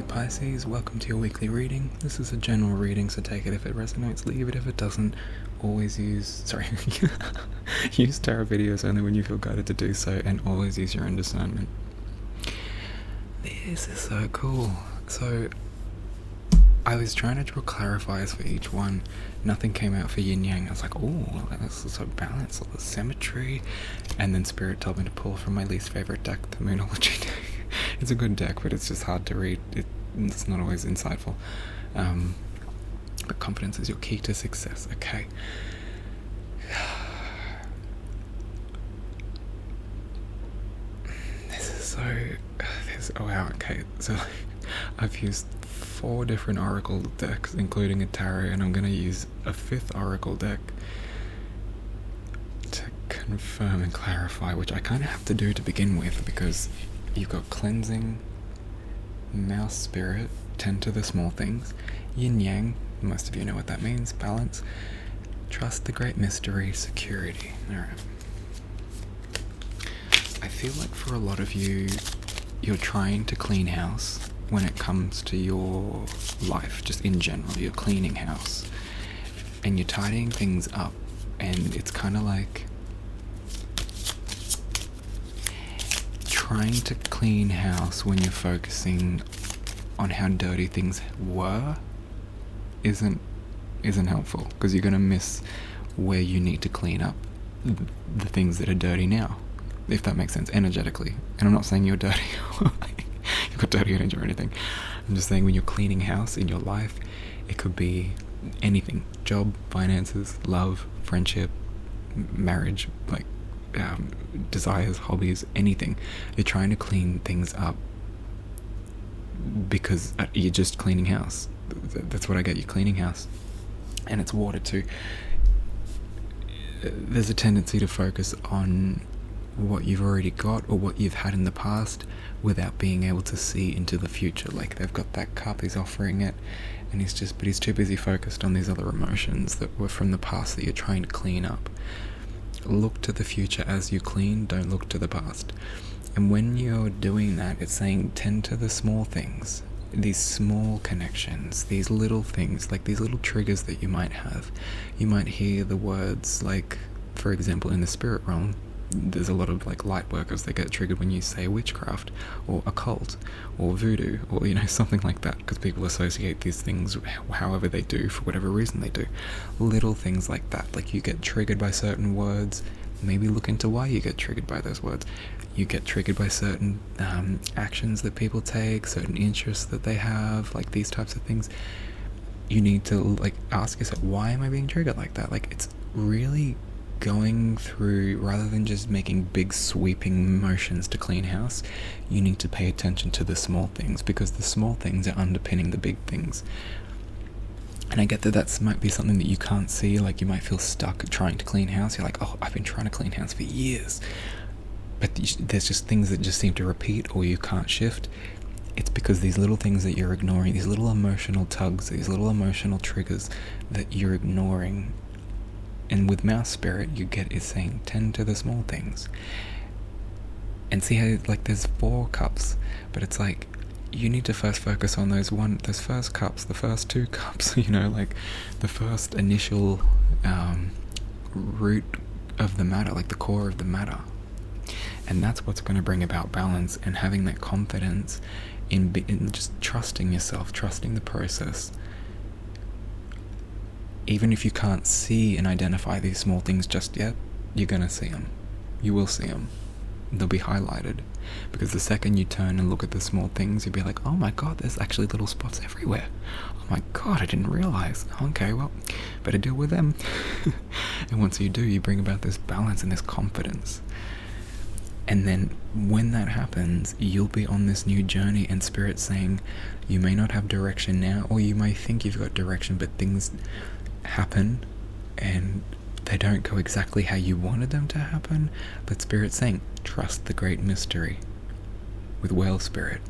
Pisces, welcome to your weekly reading. This is a general reading, so take it if it resonates, leave it if it doesn't. Always use tarot videos only when you feel guided to do so, and always use your own discernment. This is so cool. So I was trying to draw clarifiers for each one. Nothing came out for yin yang. I was like, oh, this is so balanced, all the symmetry. And then Spirit told me to pull from my least favorite deck, the Moonology deck. It's a good deck, but it's just hard to read. It's not always insightful. But confidence is your key to success. Okay. Oh wow, okay. So I've used 4 different oracle decks, including a tarot, and I'm going to use a 5th oracle deck to confirm and clarify, which I kind of have to do to begin with, because you've got cleansing, mouse spirit, tend to the small things, yin yang, most of you know what that means, balance, trust the great mystery, security. Alright. I feel like for a lot of you, you're trying to clean house when it comes to your life, just in general. You're cleaning house and you're tidying things up, and it's kind of like trying to clean house when you're focusing on how dirty things were isn't helpful, because you're going to miss where you need to clean up the things that are dirty now, if that makes sense, energetically. And I'm not saying you're dirty you've got dirty energy or anything. I'm just saying when you're cleaning house in your life, it could be anything: job, finances, love, friendship, marriage, like desires, hobbies, anything. You're trying to clean things up because you're just cleaning house. That's what I get. You're cleaning house, and it's water too. There's a tendency to focus on what you've already got or what you've had in the past without being able to see into the future. Like, they've got that cup, he's offering it, and he's too busy focused on these other emotions that were from the past that you're trying to clean up. Look to the future as you clean, don't look to the past. And when you're doing that, it's saying tend to the small things, these small connections, these little things, like these little triggers that you might have. You might hear the words, like, for example, in the spirit realm, there's a lot of like light workers that get triggered when you say witchcraft or occult or voodoo or something like that, because people associate these things however they do, for whatever reason they do. Little things like that, like you get triggered by certain words. Maybe look into why you get triggered by those words. You get triggered by certain actions that people take, certain interests that they have, like these types of things. You need to like ask yourself, why am I being triggered like that? Like, it's really going through, rather than just making big sweeping motions to clean house, you need to pay attention to the small things, because the small things are underpinning the big things. And I get that might be something that you can't see, like you might feel stuck trying to clean house. You're like, oh, I've been trying to clean house for years, but there's just things that just seem to repeat, or you can't shift. It's because these little things that you're ignoring, these little emotional tugs, these little emotional triggers that you're ignoring. And with mouse spirit, you get is saying tend to the small things. And see how, like, there's 4 cups, but it's like you need to first focus on those first cups, the first 2 cups, like the first initial root of the matter, like the core of the matter. And that's what's going to bring about balance, and having that confidence in just trusting yourself, trusting the process. Even if you can't see and identify these small things just yet, you're going to see them. You will see them. They'll be highlighted. Because the second you turn and look at the small things, you'll be like, oh my god, there's actually little spots everywhere. Oh my god, I didn't realize. Okay, well, better deal with them. And once you do, you bring about this balance and this confidence. And then when that happens, you'll be on this new journey, and Spirit's saying you may not have direction now, or you may think you've got direction, but things happen and they don't go exactly how you wanted them to happen. But Spirit's saying trust the great mystery. With Whale Spirit,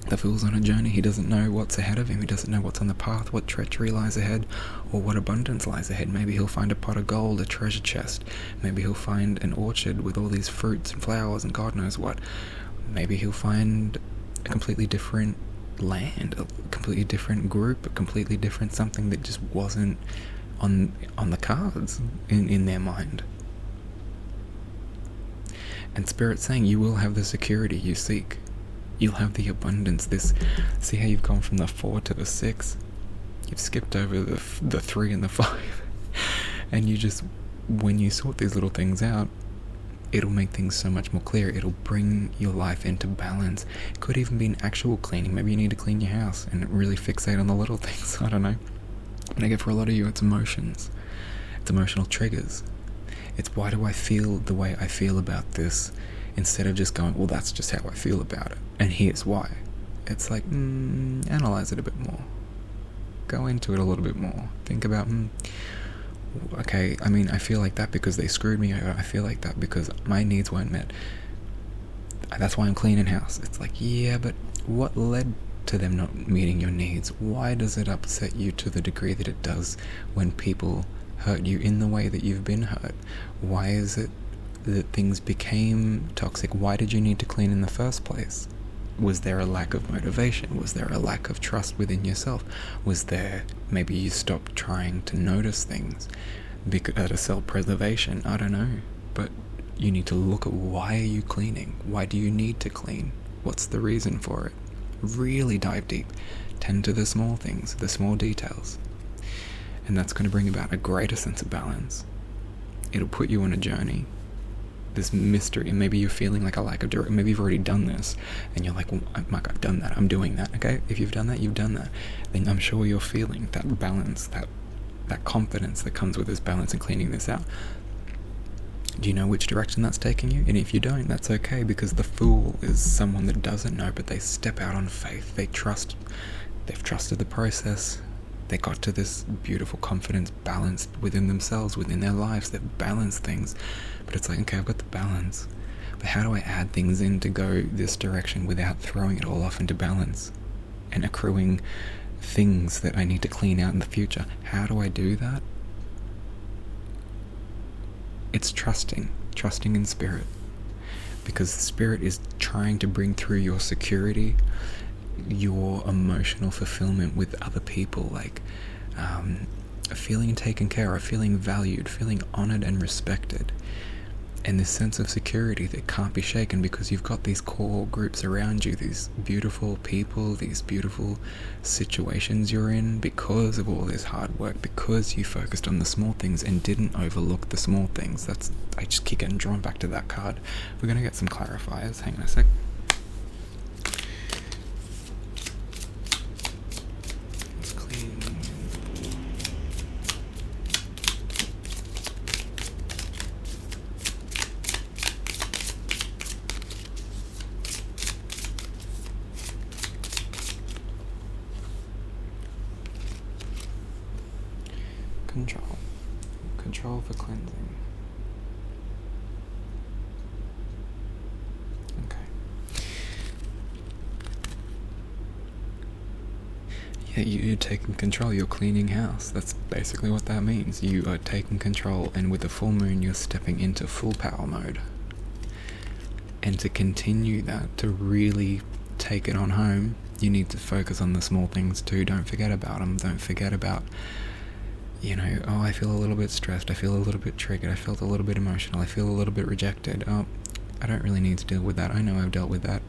the Fool's on a journey. He doesn't know what's ahead of him. He doesn't know what's on the path, what treachery lies ahead, or what abundance lies ahead. Maybe he'll find a pot of gold, a treasure chest. Maybe he'll find an orchard with all these fruits and flowers and God knows what. Maybe he'll find a completely different land, a completely different group, a completely different something that just wasn't on the cards in their mind. And Spirit's saying you will have the security you seek. You'll have the abundance. See how you've gone from the 4 to the 6? You've skipped over the 3 and the 5. And you just, when you sort these little things out, it'll make things so much more clear. It'll bring your life into balance. It could even be an actual cleaning. Maybe you need to clean your house and really fixate on the little things. I don't know. But I get for a lot of you, it's emotions. It's emotional triggers. It's why do I feel the way I feel about this, instead of just going, well, that's just how I feel about it, and here's why. It's like, analyze it a bit more. Go into it a little bit more. Think about, okay, I mean, I feel like that because they screwed me over. I feel like that because my needs weren't met. That's why I'm cleaning house. It's like, yeah, but what led to them not meeting your needs? Why does it upset you to the degree that it does when people hurt you in the way that you've been hurt? Why is it that things became toxic? Why did you need to clean in the first place? Was there a lack of motivation? Was there a lack of trust within yourself? Was there, maybe you stopped trying to notice things out of self-preservation? I don't know. But you need to look at, why are you cleaning? Why do you need to clean? What's the reason for it? Really dive deep. Tend to the small things, the small details. And that's going to bring about a greater sense of balance. It'll put you on a journey. This mystery, and maybe you're feeling like a lack of direction. Maybe you've already done this, and you're like, well, Mike, I've done that. I'm doing that. Okay, if you've done that, you've done that. Then I'm sure you're feeling that balance, that confidence that comes with this balance and cleaning this out. Do you know which direction that's taking you? And if you don't, that's okay, because the fool is someone that doesn't know, but they step out on faith. They've trusted the process. They got to this beautiful confidence balanced within themselves, within their lives. They've balanced things. But it's like, okay, I've got the balance. But how do I add things in to go this direction without throwing it all off into balance and accruing things that I need to clean out in the future? How do I do that? It's trusting in Spirit. Because Spirit is trying to bring through your security, your emotional fulfillment with other people, like feeling taken care of, feeling valued, feeling honored and respected, and this sense of security that can't be shaken because you've got these core groups around you, these beautiful people, these beautiful situations you're in because of all this hard work, because you focused on the small things and didn't overlook the small things. I just keep getting drawn back to that card. We're going to get some clarifiers. Hang on a sec. Control for cleansing. Okay. Yeah, you're taking control. You're cleaning house. That's basically what that means. You are taking control, and with the full moon, you're stepping into full power mode. And to continue that, to really take it on home, you need to focus on the small things too. Don't forget about them. Don't forget about, I feel a little bit stressed, I feel a little bit triggered, I felt a little bit emotional, I feel a little bit rejected. Oh, I don't really need to deal with that. I know I've dealt with that.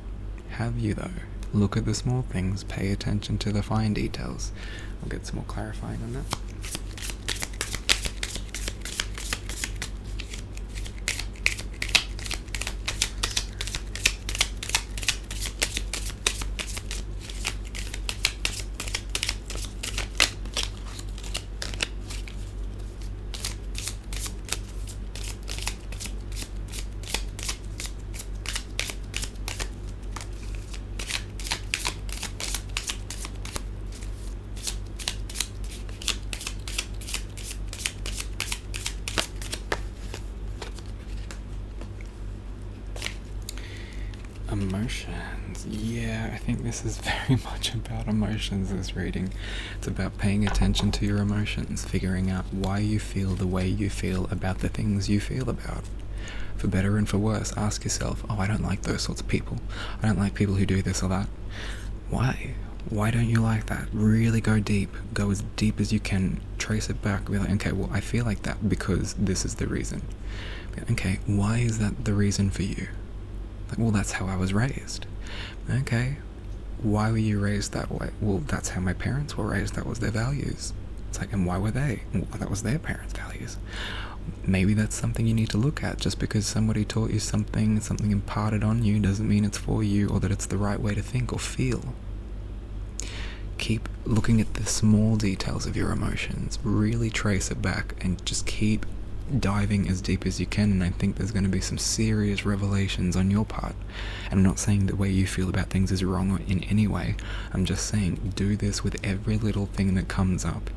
Have you, though? Look at the small things, pay attention to the fine details. I'll get some more clarifying on that. Emotions. Yeah, I think this is very much about emotions, this reading. It's about paying attention to your emotions, figuring out why you feel the way you feel about the things you feel about. For better and for worse, ask yourself, I don't like those sorts of people. I don't like people who do this or that. Why? Why don't you like that? Really go deep. Go as deep as you can. Trace it back. Be like, okay, well, I feel like that because this is the reason. Okay, why is that the reason for you? Like, well, that's how I was raised. Okay, why were you raised that way? Well, that's how my parents were raised. That was their values. It's like, and why were they? Well, that was their parents' values. Maybe that's something you need to look at. Just because somebody taught you something imparted on you, doesn't mean it's for you or that it's the right way to think or feel. Keep looking at the small details of your emotions. Really trace it back and just keep diving as deep as you can, and I think there's going to be some serious revelations on your part. And I'm not saying the way you feel about things is wrong or in any way. I'm just saying do this with every little thing that comes up,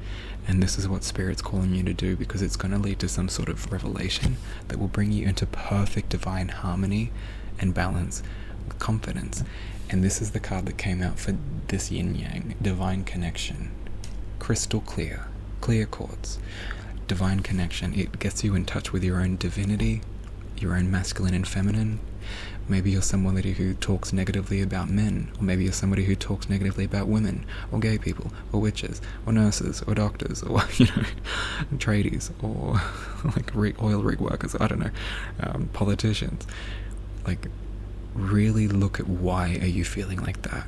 and this is what Spirit's calling you to do, because it's going to lead to some sort of revelation that will bring you into perfect divine harmony and balance with confidence. And this is the card that came out for this yin-yang, divine connection. Crystal clear quartz. Divine connection. It gets you in touch with your own divinity, your own masculine and feminine. Maybe you're somebody who talks negatively about men, or maybe you're somebody who talks negatively about women, or gay people, or witches, or nurses, or doctors, or, tradies, or like oil rig workers, I don't know, politicians. Like, really look at why are you feeling like that.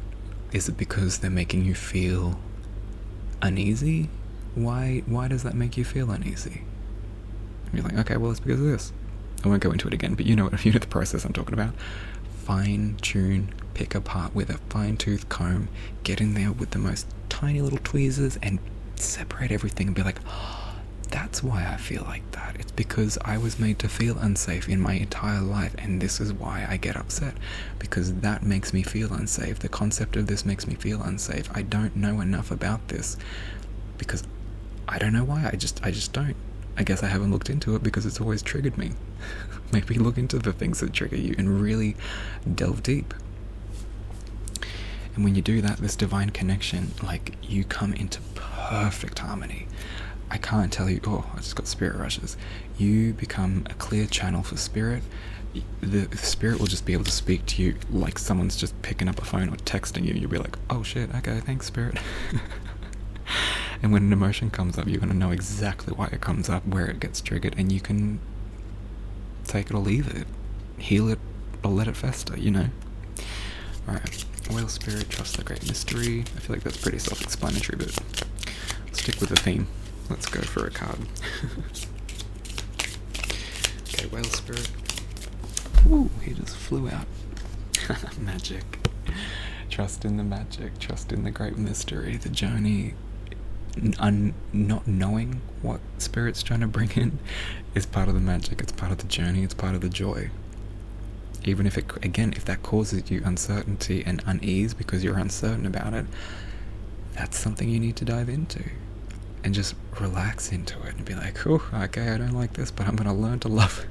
Is it because they're making you feel uneasy? Why does that make you feel uneasy? And you're like, okay, well, it's because of this. I won't go into it again, but you know the process I'm talking about. Fine tune, pick apart with a fine-tooth comb, get in there with the most tiny little tweezers and separate everything and be like, oh, that's why I feel like that. It's because I was made to feel unsafe in my entire life, and this is why I get upset, because that makes me feel unsafe. The concept of this makes me feel unsafe. I don't know enough about this because I don't know why. I just don't. I guess I haven't looked into it because it's always triggered me. Maybe look into the things that trigger you and really delve deep. And when you do that, this divine connection, like, you come into perfect harmony. I can't tell you, I just got spirit rushes. You become a clear channel for spirit. The spirit will just be able to speak to you like someone's just picking up a phone or texting you. You'll be like, oh shit, okay, thanks, spirit. And when an emotion comes up, you're going to know exactly why it comes up, where it gets triggered, and you can take it or leave it, heal it or let it fester, Alright, Whale Spirit, trust the great mystery. I feel like that's pretty self-explanatory, but stick with the theme. Let's go for a card. Okay, Whale Spirit. Ooh, he just flew out. Magic. Trust in the magic, trust in the great mystery, the journey. Not knowing what Spirit's trying to bring in is part of the magic. It's part of the journey. It's part of the joy. Even if if that causes you uncertainty and unease because you're uncertain about it, that's something you need to dive into and just relax into it and be like, oh, okay, I don't like this, but I'm going to learn to love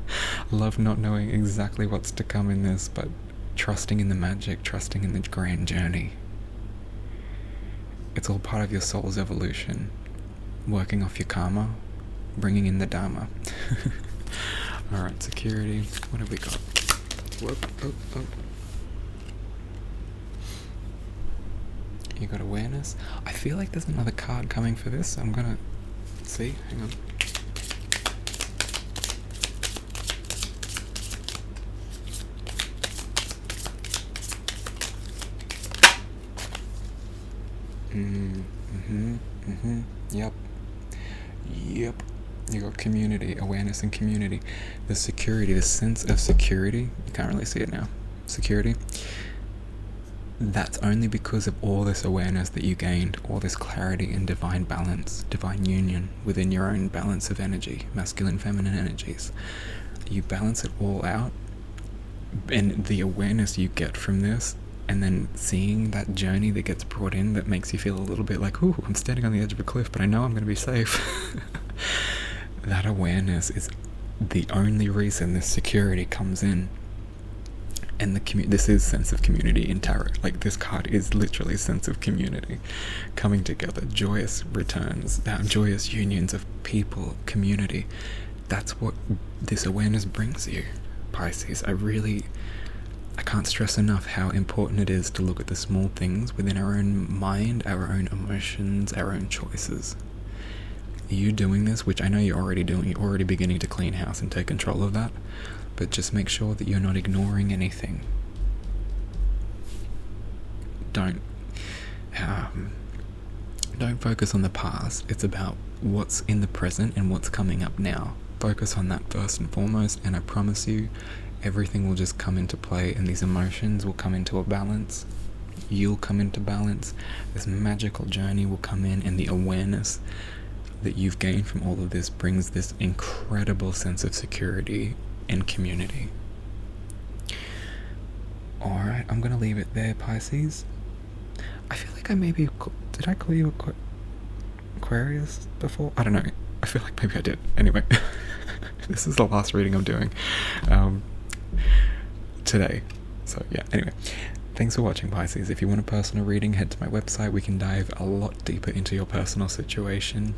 not knowing exactly what's to come in this, but trusting in the magic, trusting in the grand journey. It's all part of your soul's evolution. Working off your karma, bringing in the dharma. Alright, security. What have we got? Whoop, oh. You got awareness. I feel like there's another card coming for this. I'm gonna see. Hang on. Yep. You got community, awareness and community. The security, the sense of security. You can't really see it now. Security. That's only because of all this awareness that you gained, all this clarity and divine balance, divine union within your own balance of energy, masculine, feminine energies. You balance it all out, and the awareness you get from this, and then seeing that journey that gets brought in that makes you feel a little bit like, ooh, I'm standing on the edge of a cliff, but I know I'm going to be safe. That awareness is the only reason this security comes in. And this is sense of community in tarot. Like, this card is literally sense of community coming together, joyous returns, joyous unions of people, community. That's what this awareness brings you, Pisces. I can't stress enough how important it is to look at the small things within our own mind, our own emotions, our own choices. You doing this, which I know you're already doing, you're already beginning to clean house and take control of that, but just make sure that you're not ignoring anything. Don't focus on the past. It's about what's in the present and what's coming up now. Focus on that first and foremost, and I promise you, everything will just come into play, and these emotions will come into a balance. You'll come into balance. This magical journey will come in, and the awareness that you've gained from all of this brings this incredible sense of security and community. Alright, I'm going to leave it there, Pisces. I feel like I maybe... Did I call you Aquarius before? I don't know. I feel like maybe I did. Anyway, this is the last reading I'm doing today. So yeah, anyway. Thanks for watching, Pisces. If you want a personal reading, head to my website. We can dive a lot deeper into your personal situation.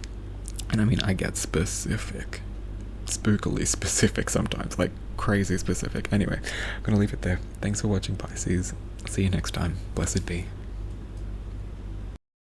And I mean, I get specific. Spookily specific sometimes. Like, crazy specific. Anyway, I'm going to leave it there. Thanks for watching, Pisces. See you next time. Blessed be.